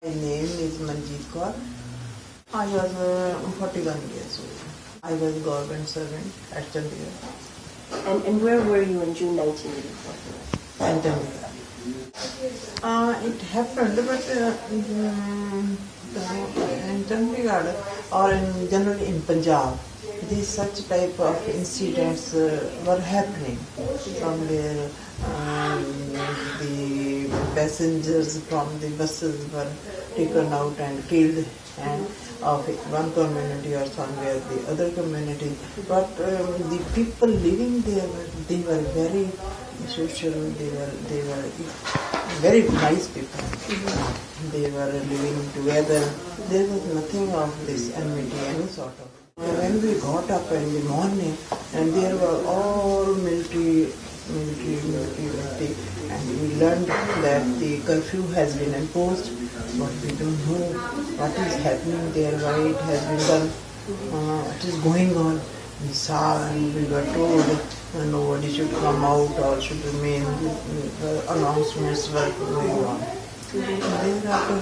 My name is Manjit Kaur. I was 41 years old. I was a government servant at Chandigarh. And where were you in June 1984? And Chandigarh. It happened, but in Chandigarh or generally in Punjab, these such type of incidents were happening from where the passengers from the buses were taken out and killed, and of one community or somewhere the other community. But the people living there, they were very social. They were very nice people. They were living together. There was nothing of this enmity, any sort of. When we got up in the morning, and there were all military, and we learned that the curfew has been imposed, but we don't know what is happening there, why it has been done, what is going on. We saw and we were told nobody should come out or should remain. Announcements were going on. Thereafter,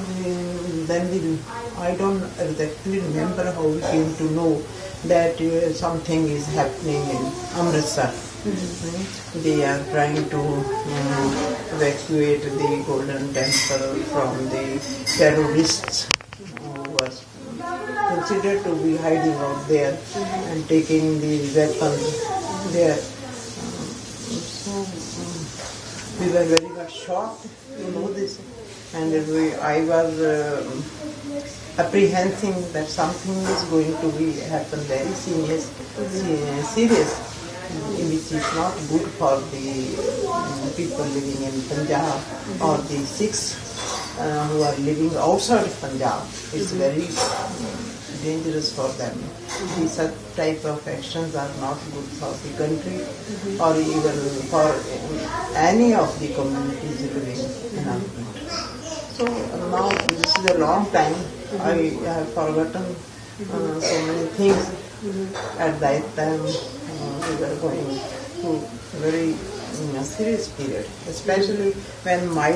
I don't exactly remember how we came to know that something is happening in Amritsar. They are trying to evacuate the Golden Temple from the terrorists who was considered to be hiding out there and taking the weapons there. So we were very much shocked to know this, and I was apprehending that something is going to happen very serious, which is not good for the people living in Punjab or the Sikhs who are living outside of Punjab. It's very dangerous for them. These such type of actions are not good for the country or even for any of the communities living in our country. So now this is a long time. I have forgotten so many things. At that time we were going through a very serious period, especially when my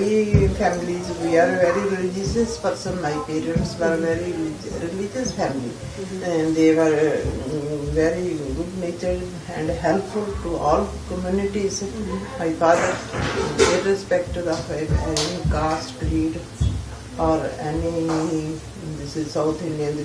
families, we are a very religious person. My parents were very religious family, and they were very good natured and helpful to all communities. My father, irrespective of any caste, creed, or any, this is South Indian,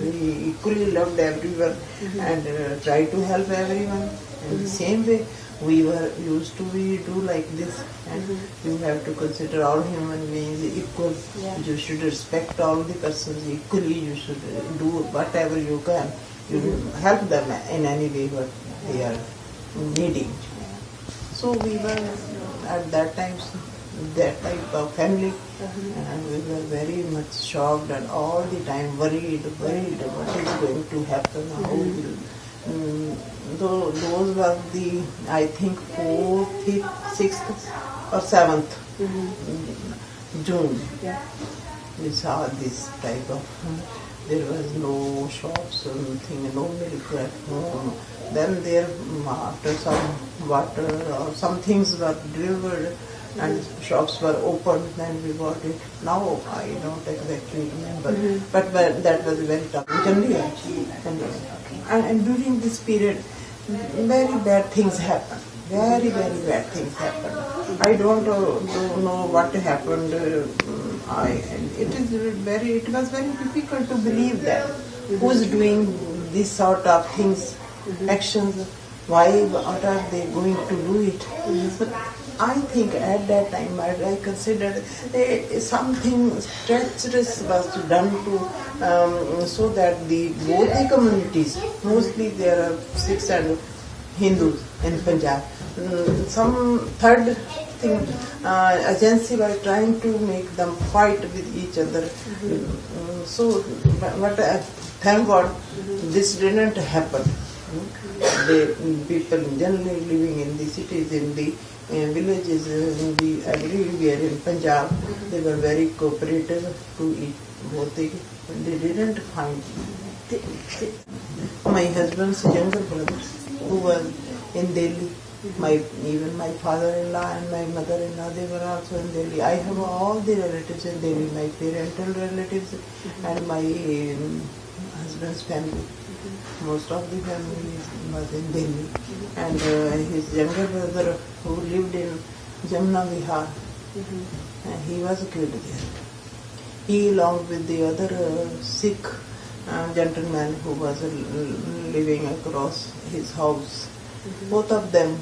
he equally loved everyone and tried to help everyone. In the same way, we were used to do like this, and you have to consider all human beings equal. You should respect all the persons equally. You should do whatever you can. You help them in any way what they are needing. So we were at that time that type of family, and we were very much shocked and all the time worried what is going to happen, how will. Those were the, I think, 4th, 5th, 6th or 7th June. We saw this type of, there was no shops or nothing, no milk at home. Then there, after some water or some things were delivered and shops were opened, then we got it. Now I don't exactly remember, but that was very tough. And during this period, very bad things happened. Very, very bad things happened. I don't know what happened. It was very difficult to believe that who's doing this sort of things, actions. Why? What are they going to do it? But I think at that time I considered something treacherous was done to so that both the communities, mostly there are Sikhs and Hindus in Punjab. Some third thing agency was trying to make them fight with each other. So, but thank God this didn't happen. The people generally living in the cities, in the villages, everywhere in Punjab, they were very cooperative to each both. They didn't find. My husband's younger brother, who was in Delhi, Even my father-in-law and my mother-in-law, they were also in Delhi. I have all the relatives in Delhi, my parental relatives and my husband's family. Most of the family was in Delhi. And his younger brother who lived in Jamna Vihar, he was killed there. He along with the other Sikh gentleman who was living across his house. Both of them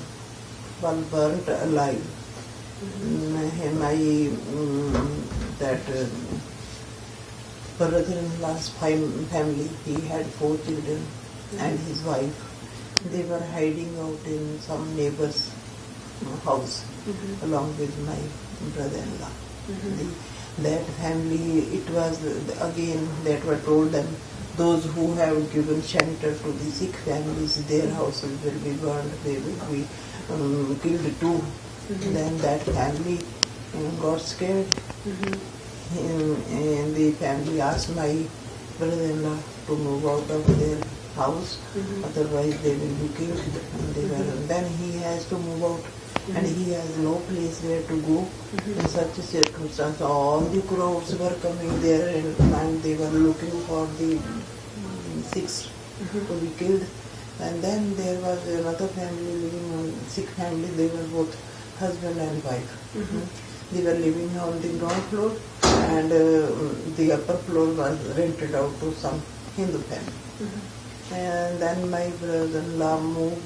were burnt alive. That brother-in-law's family, he had 4 children and his wife. They were hiding out in some neighbor's house along with my brother-in-law. That family, it was again that were told them, those who have given shelter to the Sikh families, their houses will be burned, they will be killed too. Then that family got scared. And the family asked my brother-in-law to move out of their house, otherwise they will be killed. And then he has to move out. And he has no place where to go. In such a circumstance, all the crowds were coming there and they were looking for the Sikhs to be killed. And then there was another family living, Sikh family, they were both husband and wife. They were living on the ground floor and the upper floor was rented out to some Hindu family. And then my brother-in-law moved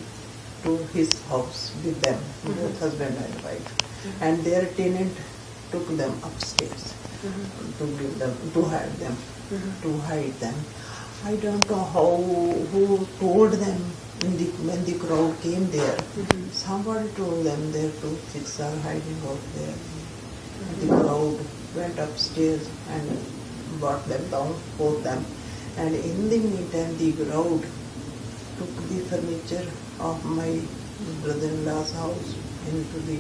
to his house with them, both husband and wife. And their tenant took them upstairs to give them, to hide them. I don't know who told them when the crowd came there. Somebody told them their 2 Sikhs are hiding out there. And the crowd went upstairs and brought them down, both them. And in the meantime, the crowd took the furniture of my brother-in-law's house into the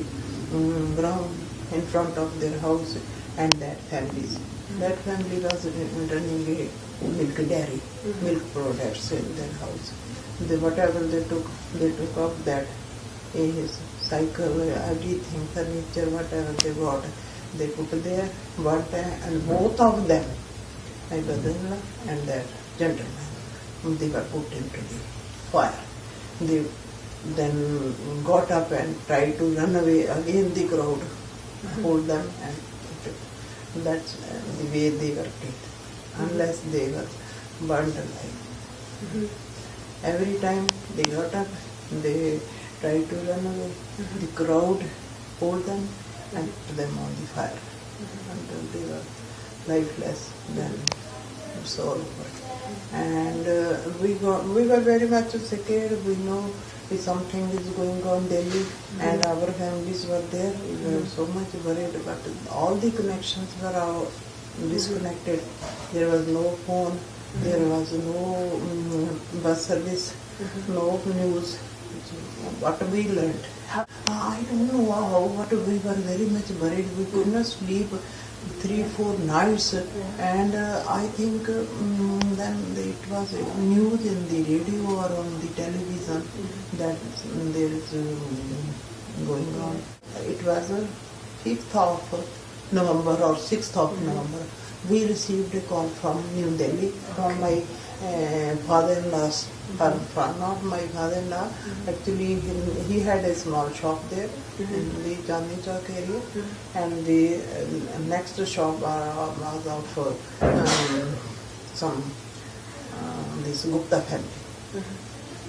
ground in front of their house and that family's. That family was running a milk dairy, milk products in their house. Whatever they took up that, his cycle, everything, furniture, whatever they got, they put there one time, and both of them, my brother-in-law and that gentleman, they were put into the fire. They then got up and tried to run away. Again the crowd hold them, and that's the way they were killed, unless they were burned alive. Every time they got up, they tried to run away. The crowd hold them and put them on the fire until they were lifeless. Then it's all over. And we were very much scared. We know if something is going on Delhi, and our families were there. We were so much worried, but all the connections were disconnected. There was no phone, there was no bus service, no news. What we learned, I don't know how, but we were very much worried. We could not sleep 3-4 nights, and I think then it was news in the radio or on the television that there is going on. It was 5th of November or 6th of November. We received a call from New Delhi from my father-in-law's, not my father-in-law, actually he had a small shop there in the Chandni Chowk area, and the next shop was of this Gupta family.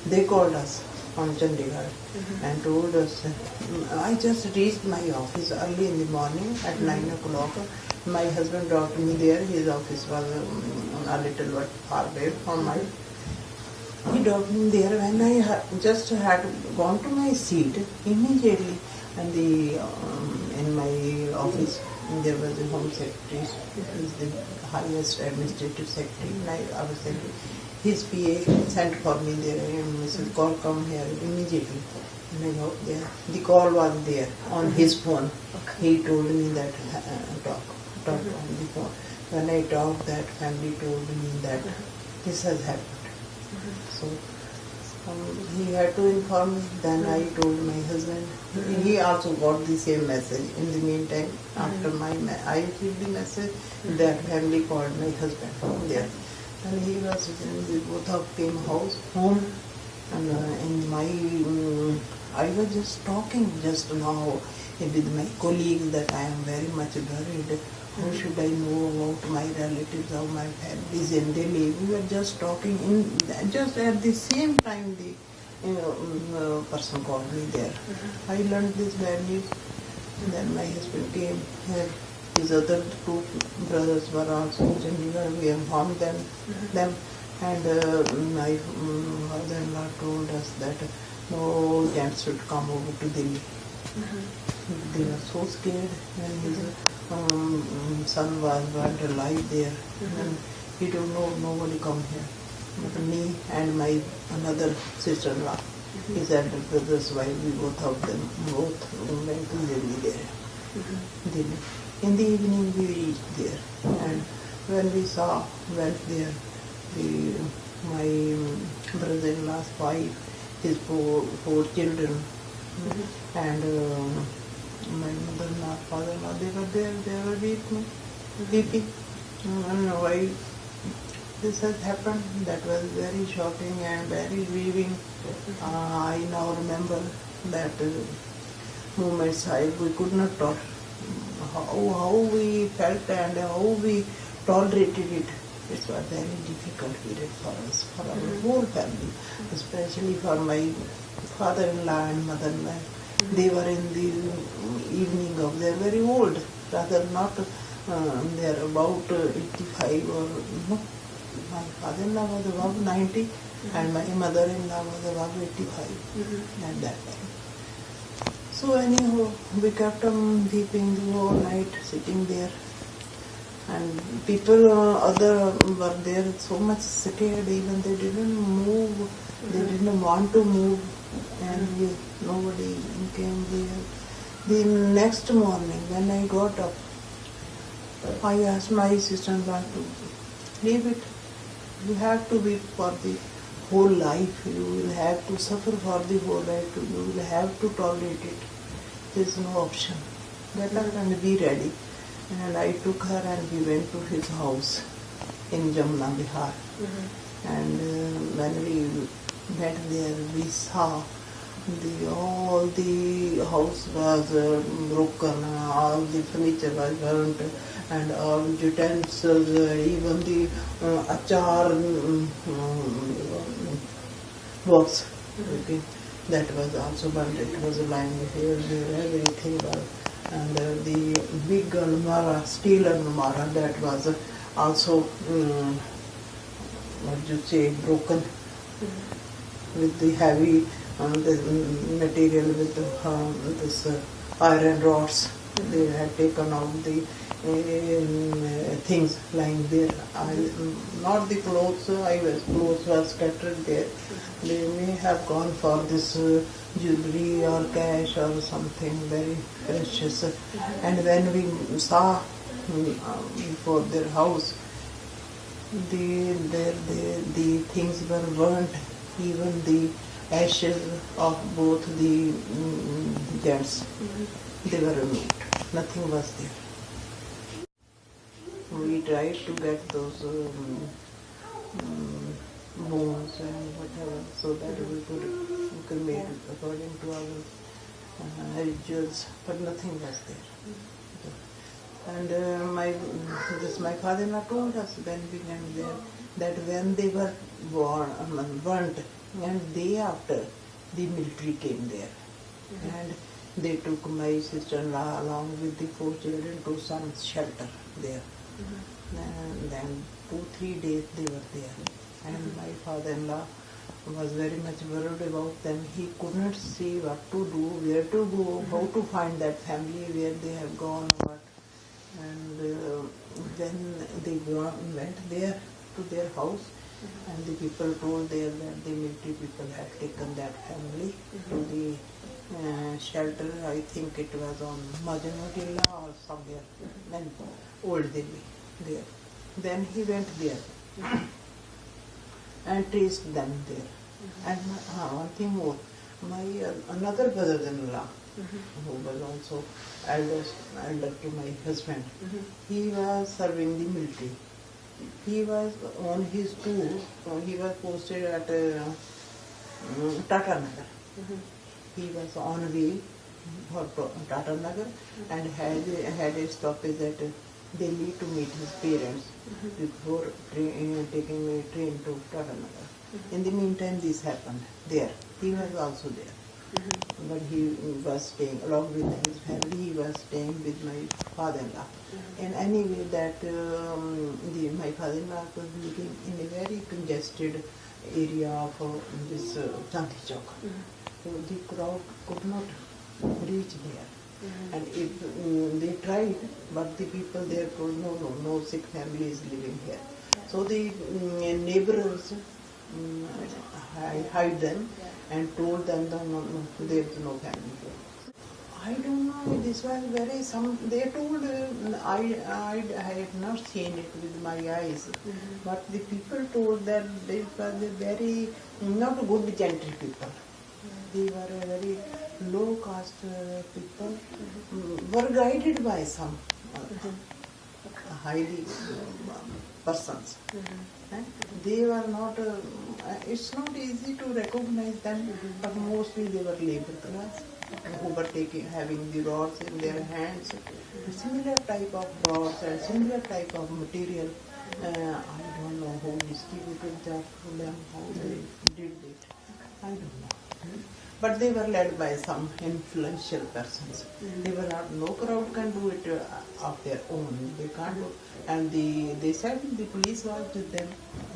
They called us from Chandigarh and told us, I just reached my office early in the morning at 9 o'clock. My husband dropped me there. His office was a little bit far away from mine. He dropped me there. When I just had gone to my seat, immediately, and in my office there was a home secretary, who is the highest administrative secretary, and I was secretary. His PA sent for me there, and Mrs. Kaur, come here immediately. And I got there. The call was there on his phone. He told me that talk on the phone. When I talked, that family told me that this has happened. So He had to inform me. Then I told my husband. He also got the same message. In the meantime, after I received the message, that family called my husband there. And he was, we both of came home, and in my, I was just talking just now with my colleagues that I am very much worried. How should I know about my relatives or my families in Delhi? We were just talking, just at the same time the person called me there. I learned this bad news. And then my husband came here. His other two brothers were also in Chandigarh. We informed them. And my mother-in-law told us that no gents should come over to Delhi. They were so scared when his son was burned alive there. And he don't know nobody come here. But me and my another sister-in-law, his elder brother's wife, we both of them went to Delhi there. Delhi. In the evening we reached there, and when we went there, my brother-in-law's wife, his four children, and my mother-in-law, father-in-law, they were there, they were weeping. And why this has happened, that was very shocking and very grieving. I now remember that moments we could not talk. How we felt and how we tolerated it. It was a very difficult period for us, for our whole family, especially for my father-in-law and mother-in-law. They were in the evening of, they are very old, rather not, they are about 85 or, no, my father-in-law was about 90 and my mother-in-law was about 85 at that time. So anyhow, we kept on weeping the whole night, sitting there. And people, other were there so much scared, even they didn't move, they didn't want to move, and nobody came there. The next morning, when I got up, I asked my sister-in-law to leave it. You have to weep for the whole life, you will have to suffer for the whole life, you will have to tolerate it. There is no option. Get up and be ready. And I took her and we went to his house in Jamuna, Bihar. And when we went there, we saw all the house was broken, all the furniture was burnt, and all utensils, even the achar box, okay, that was also burnt. It was lying here, there, everything was. And the big almara, steel almara, that was also, what you say, broken with the heavy the material with this iron rods. They had taken out the things lying there. Not the clothes, clothes were scattered there. They may have gone for this jewelry or cash or something very precious. And when we saw before their house, the things were burnt, even the ashes of both the gents, they were removed. Nothing was there. We tried to get those bones and whatever, so that we could cremate according to our rituals, but nothing was there. And my father-in-law told us when we went there that when they were burnt, and day after the military came there, and they took my sister-in-law along with the 4 children to some shelter there. And then 2-3 days they were there. And my father-in-law was very much worried about them. He could not see what to do, where to go, how to find that family, where they have gone, what. And then they went there to their house, and the people told there that the military people had taken that family to the shelter. I think it was on Majanotilla or somewhere, and Old Delhi there. Then he went there and traced them there. And one thing more, my another brother-in-law, who was also elder to my husband, he was serving the military. He was on his tour. He was posted at Tata Nagar. He was on way for Tata Nagar and had a stoppage at Delhi to meet his parents before taking a train to Tata Nagar. In the meantime, this happened there. He was also there. But he was staying along with his family. He was staying with my father-in-law. And anyway, that my father-in-law was living in a very congested area of this Chandni Chowk. So the crowd could not reach there. And if they tried, but the people there told no Sikh family is living here. So the neighbors hide them and told them that no, there is no family here. I don't know. This was very They told I had not seen it with my eyes, but the people told that they were very not good gentry people. They were a very low caste people. Were guided by some highly persons. They were not. It's not easy to recognize them, but mostly they were labor class who were having the rods in their hands, similar type of rods and similar type of material. I don't know who distributed that to them, how they did it. I don't know. But they were led by some influential persons. They were not. No crowd can do it of their own. They can't do. And they said the police was with them,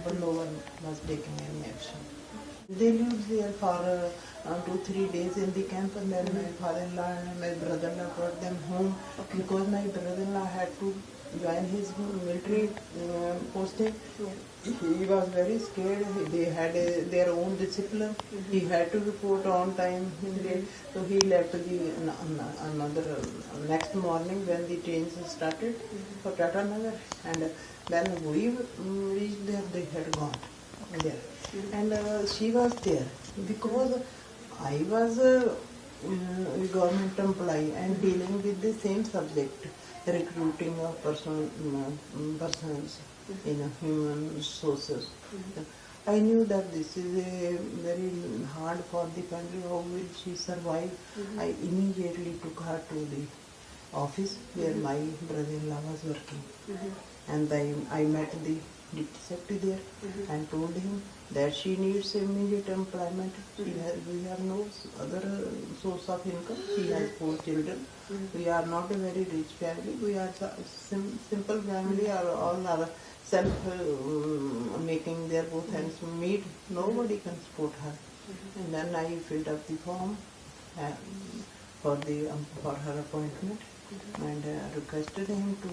but no one was taking any action. They lived there for 2-3 days in the camp, and then my father-in-law and my brother-in-law brought them home because my brother-in-law had to join his military posting. He was very scared. They had their own discipline. He had to report on time. So he left next morning when the trains started for Tata Nagar. And when we reached there, they had gone there. And she was there because I was a government employee and dealing with the same subject, recruiting of persons in human resources. I knew that this is a very hard for the family. How will she survive? I immediately took her to the office where my brother-in-law was working. And I met the deputy secretary there and told him that she needs immediate employment. We have no other source of income. She has 4 children. We are not a very rich family. We are simple family. All are self-making their both hands meet. Nobody can support her. And then I filled up the form for her appointment and requested him to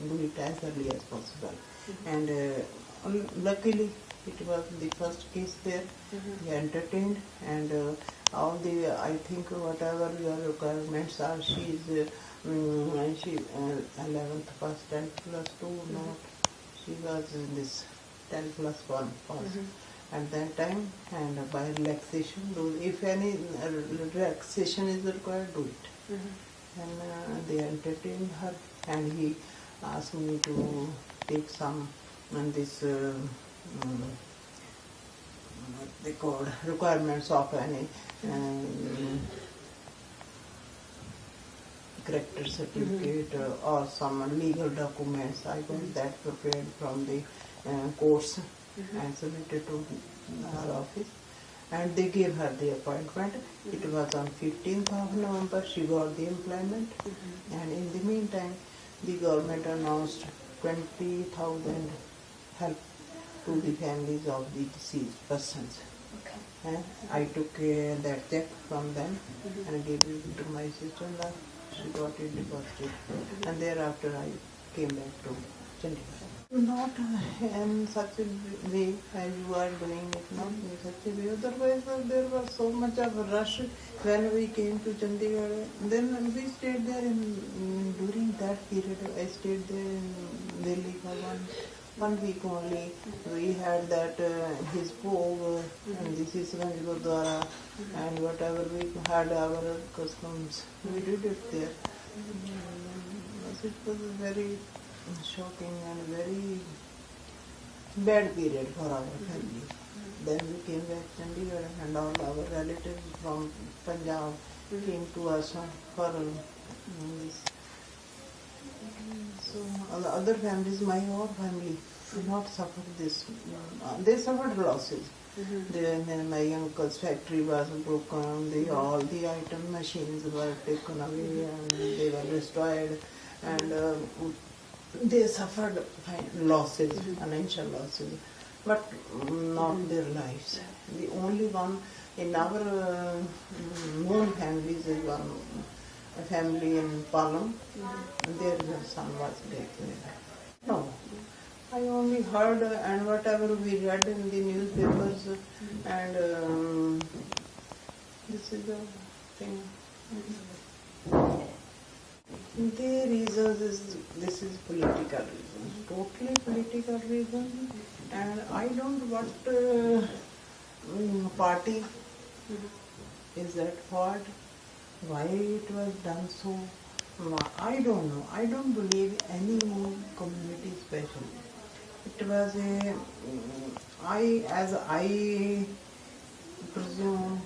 do it as early as possible. And luckily it was the first case there. He entertained, and all the, I think whatever your requirements are, she is 11th pass, 10th plus 2, not. She was in this 10 plus 1 pass at that time, and by relaxation, if any relaxation is required, do it. And they entertained her, and he asked me to take some and this what they called requirements of any character certificate or some legal documents. I got that prepared from the course and submitted to our office. And they gave her the appointment. It was on 15th of November. She got the employment. And in the meantime, the government announced 20,000 help to the families of the deceased persons. And I took that check from them and gave it to my sister-in-law. She got it deposited. And thereafter I came back to Chandigarh. Not in such a way as you are doing it, not in such a way. Otherwise, there was so much of a rush when we came to Chandigarh. Then we stayed there during that period. I stayed there in Delhi for 1 week only. We had that his Bhog and this is Gurdwara and whatever we had our customs, we did it there. It was very shocking and very bad period for our family. Then we came back to Chandigarh and all our relatives from Punjab came to us for this. So all the other families, my own family, did not suffer this. They suffered losses. My uncle's factory was broken. All the item machines were taken away and they were destroyed, and they suffered losses, financial losses, but not their lives. The only one in our known families is one a family in Palam, and their son was dead. No, I only heard and whatever we read in the newspapers, and this is the thing. The reasons is this is political reasons, totally political reasons, and I don't what party is at fault. Why it was done so? I don't know. I don't believe any community special. It was I presume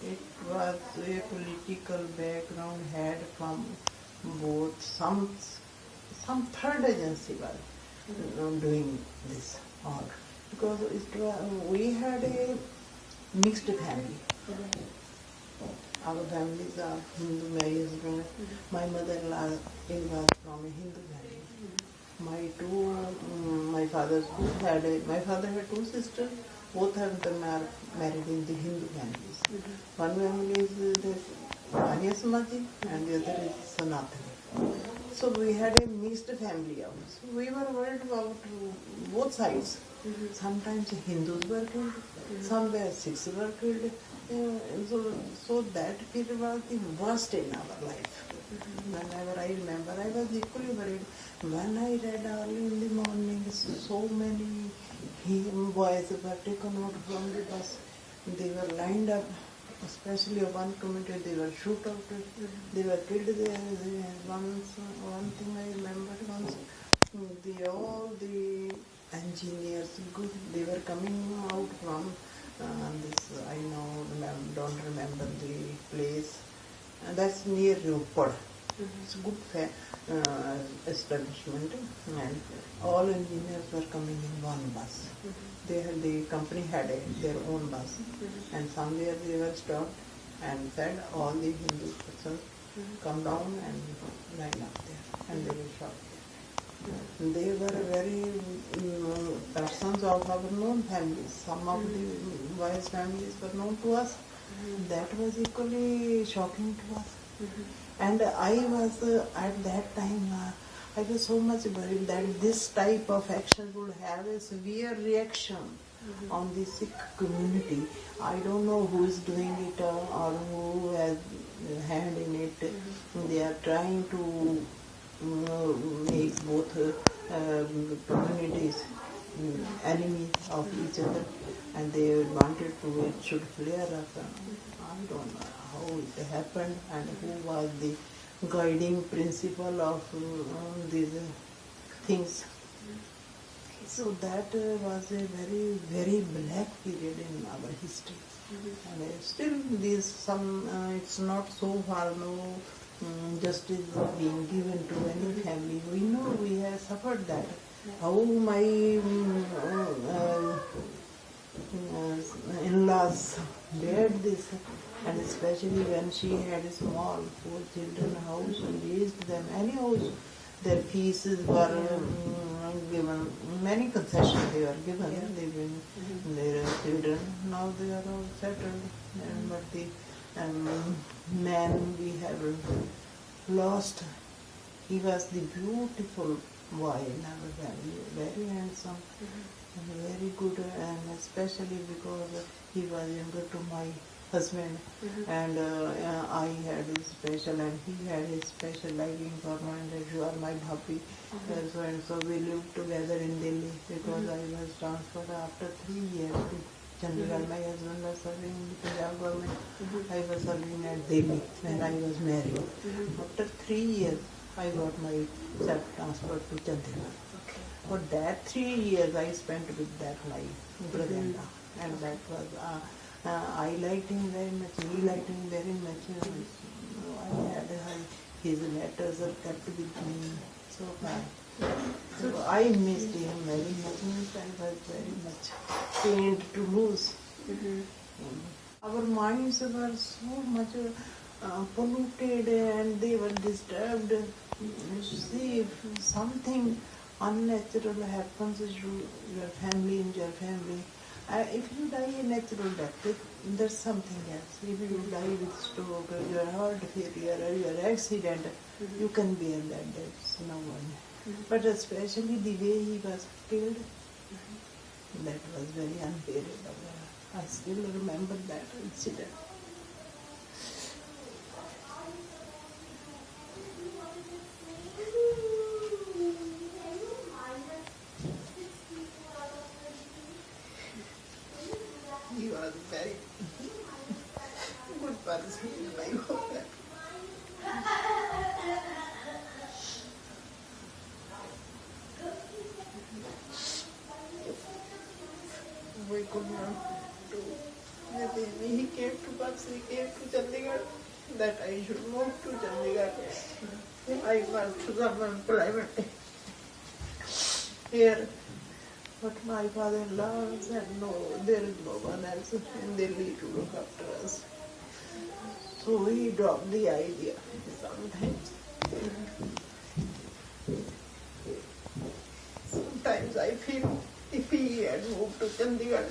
it was a political background had from both some third agency was doing this all, because we had a mixed family. Our families are Hindu, my husband, my mother-in-law was from a Hindu family. My father had 2 sisters, both of them are married in the Hindu families. One family is the Arya Samaji and the other is Sanatani. So we had a mixed family also. We were worried about both sides. Sometimes Hindus were killed, somewhere Sikhs were killed. So that period was the worst in our life. Whenever I remember, I was equally worried. When I read early in the morning, so many boys were taken out from the bus. They were lined up, especially one community, they were shoot out. They were killed there. One thing I remembered once, all the engineers, good, they were coming out from this, I don't remember the place. That's near Ropar. It's a good establishment, and all engineers were coming in one bus. The company had their own bus, and somewhere they were stopped and said all the Hindu persons come down and line up there, and they were shot there. They were very persons of our known families. Some of the boys' families were known to us. That was equally shocking to us. And I was at that time, I was so much worried that this type of action would have a severe reaction on the Sikh community. I don't know who is doing it or who has a hand in it. They are trying to make both communities enemies of each other, and they wanted to it should flare up. I don't know how it happened and who was the guiding principle of these things. So that was a very, very black period in our history. And still it's not so far, no justice being given to any family. We know we have suffered that. How my in-laws dared this, and especially when she had a small 4 children house and raised them. Anyhow, their fees were given, many concessions they were given, they been their children. Now they are all settled, but the man we have lost, he was the beautiful boy in our family, very handsome and very good, and especially because he was younger to my husband, and I had his special, and he had his special liking for me, and you are my bhabhi. So and so we lived together in Delhi because I was transferred after 3 years to Chandigarh. My husband was serving in the Punjab government. I was serving at Delhi when I was married. After 3 years, I got myself transferred to Chandigarh. Okay. For that 3 years, I spent with that my brother-in-law, and that was I liked him very much. He liked me very much. I had his letters are kept with me so far. So I missed him very much. I was very much pained to lose him. Our minds were so much polluted and they were disturbed. See, if something unnatural happens to your family, in your family, if you die a natural death, there's something else. If you die with stroke or your heart failure or your accident, you can bear that. There's no one. But especially the way he was killed, that was very unbearable. I still remember that incident. He was very good person in my home. We could not do anything. He came to us, he came to Chandigarh, that I should move to Chandigarh. I was to some employment here. But my father-in-law said, no, there is no one else in Delhi to look after us. So he dropped the idea sometimes. Sometimes I feel if he had moved to Chandigarh,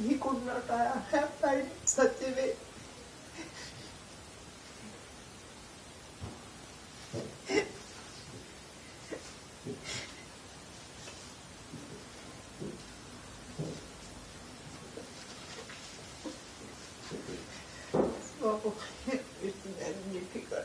he could not have died in such a way. So it's very difficult.